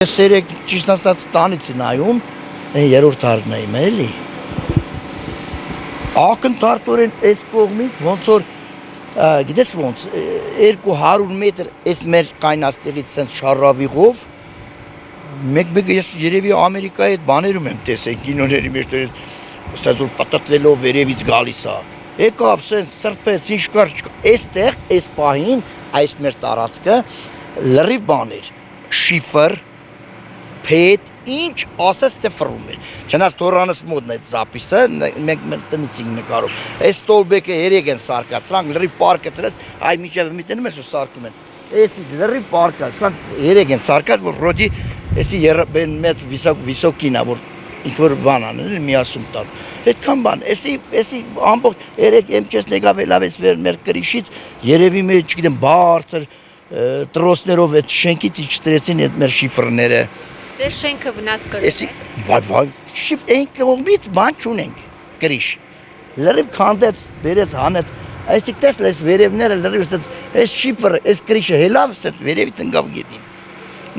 Սերեք ճիշտ ասած տանից նայում, երրորդ հարկն եմ էլի։ Ակնթարթորեն այս կողմից ոնց որ գիտես ոնց 200 մետր այս մեր կայնաստեղից sense շարավիղով մեկ ես երևի Ամերիկայի այդ բաներում եմ տեսել կինոների մեջ ասած որ պատտվելով վերևից գալիս է։ Եկավ sense սրբեց ինչ կար այստեղ այս պահին այս մեր տարածքը լրիվ բաներ շիֆր Փետ ինչ ասես թե ֆռում էր։ Չնայած Թորանս մոդն այդ զապիսը մենք տնից ենք նկարում։ Այս ստոլբեկը երեք են սարկած, սրանք լրիվ պարկեցրած, այ միջև մի տենում ես որ սարկում են։ Էսի լրիվ պարկած, սրանք երեք են սարկած, որ ռոդի էսի մեծ վիսոկին է, որ ինչ որ բան անել, միասում տան։ Այդքան բան, էսի ամբողջ երեք M4 եկավ լավես մեր կրիշից, երևի մեր չգիտեմ բարձր տրոսներով այդ շենքից իջտրեցին այդ մեր շիֆրները։ Ձեր շենքը վնաս կրել է։ Վայ, շիֆ այն կողմից բան չունենք, գրիշ։ Լրիվ քանդեց, բերեց հանեց, այսինքն տեսել ես վերևները լրիվ այս շիֆրը, այս գրիշը հելավ, ասես վերևից ընկավ գետին։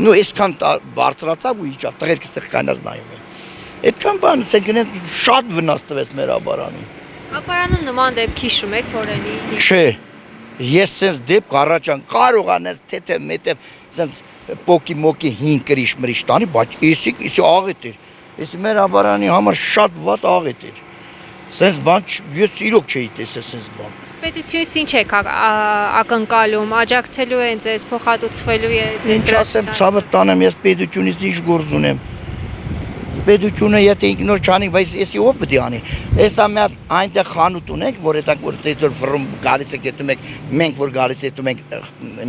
Նու այսքան բարձրացավ ու իջավ, տղերքը ստեղ կանած նայում են։ Այդքան բան, ցենքն շատ վնաս տվեց մեր ապարանին։ Ապարանում նման դեպք հիշում եք, որ էլի։ Չէ։ Ես sense դեպք առաջան կարող անես թե մետև sense պոկի մոկի 5 կրիշ մրիշ տանի, բայց էսի աղետ էր։ Էսի մեր ապարանի համար շատ վատ աղետ էր։ Sense բան ես իրոք չէի տեսել sense բան։ Պետությունից ինչ եք ակնկալում, աջակցելու են ձեզ, փոխհատուցվելու է ձեր։ Ինչ ասեմ, ցավը տանեմ, ես պետությունից ինչ գործ ունեմ։ Պետությունը եթե ինքնոր չանի, բայց էսի ով պետք է անի։ Էսա մի հատ այնտեղ խանութ ունենք, որ այդտեղ որ դեզոր ֆռում գալիս է գետում եք, մենք որ գալիս ետում ենք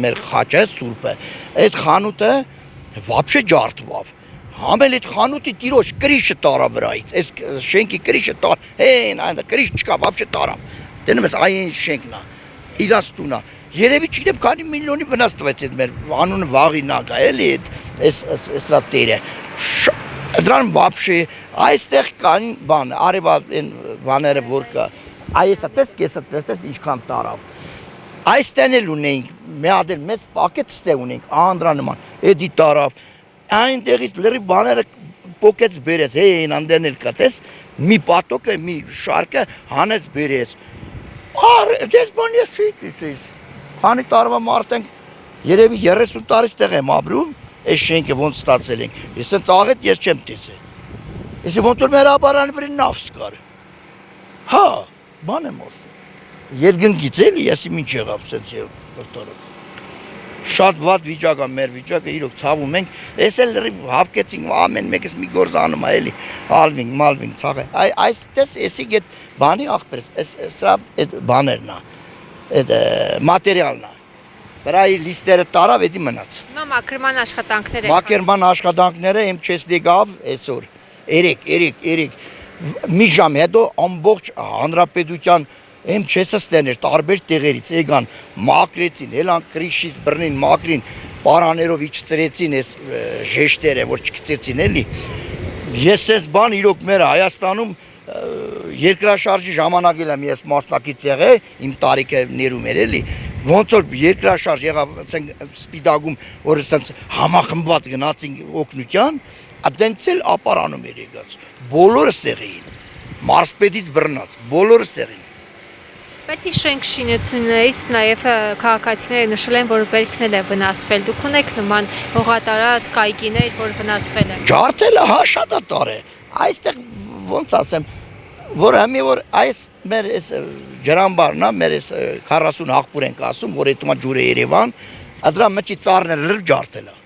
մեր խաչը, սուրբը։ Այդ խանութը вообще ջարդվավ։ Համել այդ խանութի տիրոջ կրիշը տարա վրայից։ Այս շենքի կրիշը տար, հեն այնտեղ կրիշ չկա, вообще տարավ։ Տենում ես այն շենքն է։ Իրաստունա։ Երևի չգիտեմ քանի միլիոնի վնաս տվեց այդ մեր անունը վաղինակ է, էլի այս լա տերը։ Դրան вообще այստեղ կան բան, արևա այն բաները որ կա։ Այսա տեսք ինչքան տարավ։ Այստեն էլ ունենք, մի հատ էլ մեծ պակետ ստեղ ունենք, անդրանման, էդի տարավ։ Այնտեղից լրիվ բաները պոկեց բերեց, հեն անդեն էլ կա, տես, մի պատոկը, մի շարքը հանեց բերեց։ Դες բան ես չի տեսես։ Քանի տարվա մարդ ենք, երևի 30 տարի ստեղ եմ ապրում։ Այս շենքը ոնց ստացել ենք։ Ես այն ծաղետ ես չեմ տեսել։ Ես ոնց որ մեր ապարանի վրա նավս կար։ Հա, բան եմ ասում։ Երկնքից էլի ես ինչ եղավ սենց դոկտորը։ Շատ վատ վիճակ է մեր վիճակը, իրոք ցավում ենք։ Էս էլ լրիվ հավկեցինք, ամեն մեկս մի գործ անում է էլի։ Հալվինգ, մալվինգ, ցաղե։ Այս տես էսի գետ բանի ախպերս, սրա այդ բաներն է։ Այդ մատերիալն է։ Դրայի լիստերը տարավ, էդի մնաց։ Հիմա մաքրման աշխատանքներ եք։ Մաքրման աշխատանքները իմ չես դեգավ այսօր։ Երեք մի ժամ հետո ամբողջ հանրապետության իմ չեսը ստեներ տարբեր տեղերից եկան մաքրեցին, հելան կրիշից բռնին, մաքրին, պարաներով իջծրեցին այս ժեշտերը, որ չգցեցին էլի։ Ես այս բան իրոք մեր Հայաստանում երկրաշարժի ժամանակ եմ ես մասնակից եղել, իմ տարիքը ներում էր էլի։ Ոնց որ երկրաշարժ եղավ, սպիդագում, որ ասենց համախմբված գնացին օգնության, այդտենց էլ ապարանում էր եկած։ Բոլորը ստեղ էին։ Մարսպետից բռնած, բոլորը ստեղ էին։ Բայց շենք շինություններից նաև քաղաքացիները նշել են, որ բերքն է վնասվել։ Դուք ունեք նման հողատարած կայքիներ, որ վնասվել են։ Ջարդելը հա շատ է տարե։ Այստեղ ոնց ասեմ, որ համի որ այս մեր այս ջրամբարն է, մեր այս 40 հաղպուր ենք ասում, որ այդ ջուրը Երևան, դրա մեջի ծառները լրիվ ջարդել է։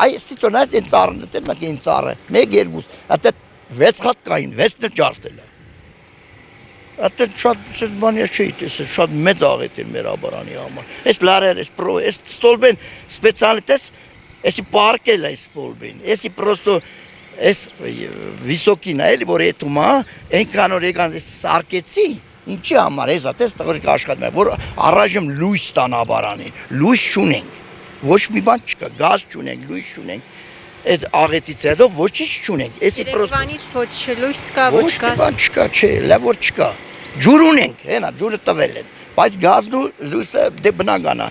Այսից որ այս ծառը, դեռ մեկ այն ծառը, 1-2, այդ 6 հատ կային, 6-ը ջարդել է։ Այդ շատ բան ես չի տեսել, շատ մեծ աղետ է մեր ապարանի համար։ Այս լարեր, այս ստոլբեն սպեցիալիտես, էսի պարկել է այս ստոլբեն, էսի պրոստո Այս վիսոկին է, էլի որ էտում է, այնքան որ եկան սարկեցի, ինչի համար էսա, տես տղրիկ աշխատում է, որ առայժմ լույս տան ապարանին, լույս չունենք, ոչ մի բան չկա, գազ չունենք, լույս չունենք, այդ աղետից հետո ոչինչ չունենք, էսի Երևանից ոչ լույս կա, ոչ գազ։ Ոչ մի բան չկա, չէ, լավ որ չկա, ջուր ունենք, հենա, ջուրը տվել են, բայց գազն ու լույսը դե բնական է,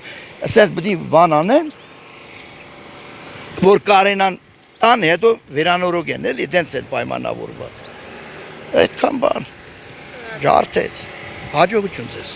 ասես պետք է բան անեն, որ կարենան տան հետո վերանորոգեն, էլի դենց են պայմանավորված։ Այդքան բան։ Ջարդեց։ Հաջողություն ձեզ։